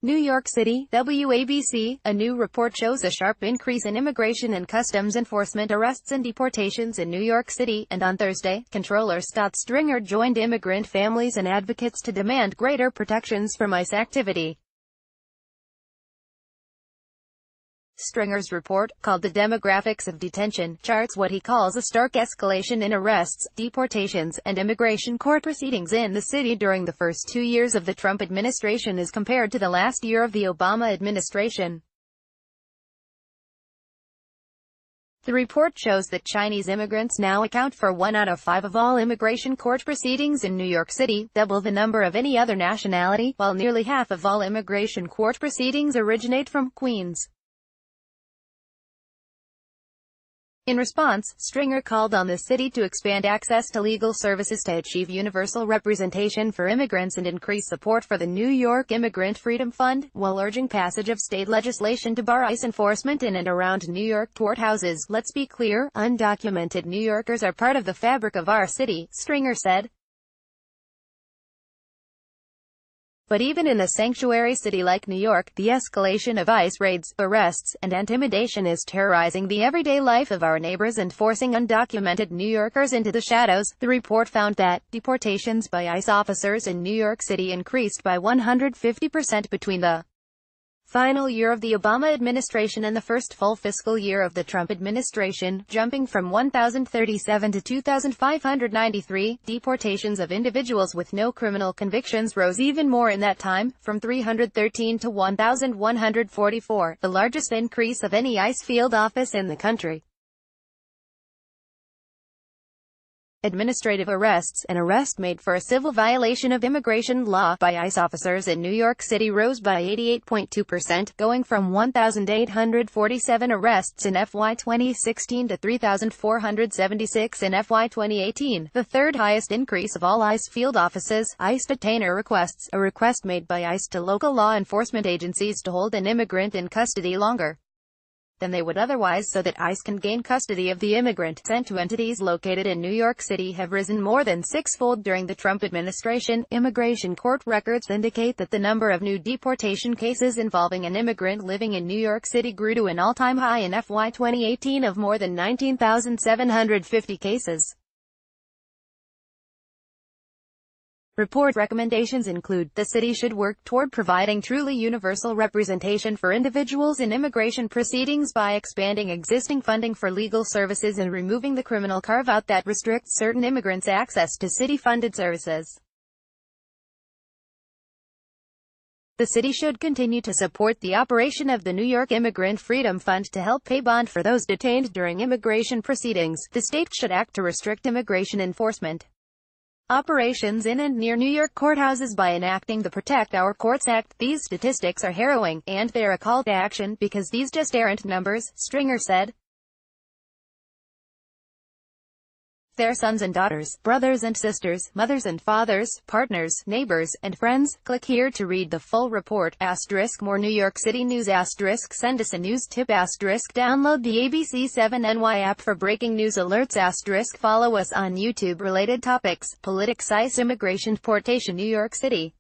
New York City, WABC, a new report shows a sharp increase in immigration and customs enforcement arrests and deportations in New York City, and on Thursday, Comptroller Scott Stringer joined immigrant families and advocates to demand greater protections from ICE activity. Stringer's report, called the Demographics of Detention, charts what he calls a stark escalation in arrests, deportations, and immigration court proceedings in the city during the first 2 years of the Trump administration as compared to the last year of the Obama administration. The report shows that Chinese immigrants now account for 1 out of 5 of all immigration court proceedings in New York City, double the number of any other nationality, while nearly half of all immigration court proceedings originate from Queens. In response, Stringer called on the city to expand access to legal services to achieve universal representation for immigrants and increase support for the New York Immigrant Freedom Fund, while urging passage of state legislation to bar ICE enforcement in and around New York courthouses. "Let's be clear, undocumented New Yorkers are part of the fabric of our city," Stringer said. But even in a sanctuary city like New York, the escalation of ICE raids, arrests, and intimidation is terrorizing the everyday life of our neighbors and forcing undocumented New Yorkers into the shadows. The report found that deportations by ICE officers in New York City increased by 150% between the final year of the Obama administration and the first full fiscal year of the Trump administration, jumping from 1,037 to 2,593. Deportations of individuals with no criminal convictions rose even more in that time, from 313 to 1,144, the largest increase of any ICE field office in the country. Administrative arrests, an arrest made for a civil violation of immigration law by ICE officers in New York City, rose by 88.2%, going from 1,847 arrests in FY 2016 to 3,476 in FY 2018, the third highest increase of all ICE field offices. ICE detainer requests, a request made by ICE to local law enforcement agencies to hold an immigrant in custody longer than they would otherwise so that ICE can gain custody of the immigrant, sent to entities located in New York City, have risen more than six-fold during the Trump administration. Immigration court records indicate that the number of new deportation cases involving an immigrant living in New York City grew to an all-time high in FY 2018 of more than 19,750 cases. Report recommendations include, the city should work toward providing truly universal representation for individuals in immigration proceedings by expanding existing funding for legal services and removing the criminal carve-out that restricts certain immigrants' access to city-funded services. The city should continue to support the operation of the New York Immigrant Freedom Fund to help pay bond for those detained during immigration proceedings. The state should act to restrict immigration enforcement operations in and near New York courthouses by enacting the Protect Our Courts Act. These statistics are harrowing, and they're a call to action, because these just aren't numbers, Stringer said. Their sons and daughters, brothers and sisters, mothers and fathers, partners, neighbors, and friends. Click here to read the full report. * More New York City news. * Send us a news tip. * Download the ABC 7 NY app for breaking news alerts. * Follow us on YouTube. Related topics: politics, ICE, immigration, deportation, New York City.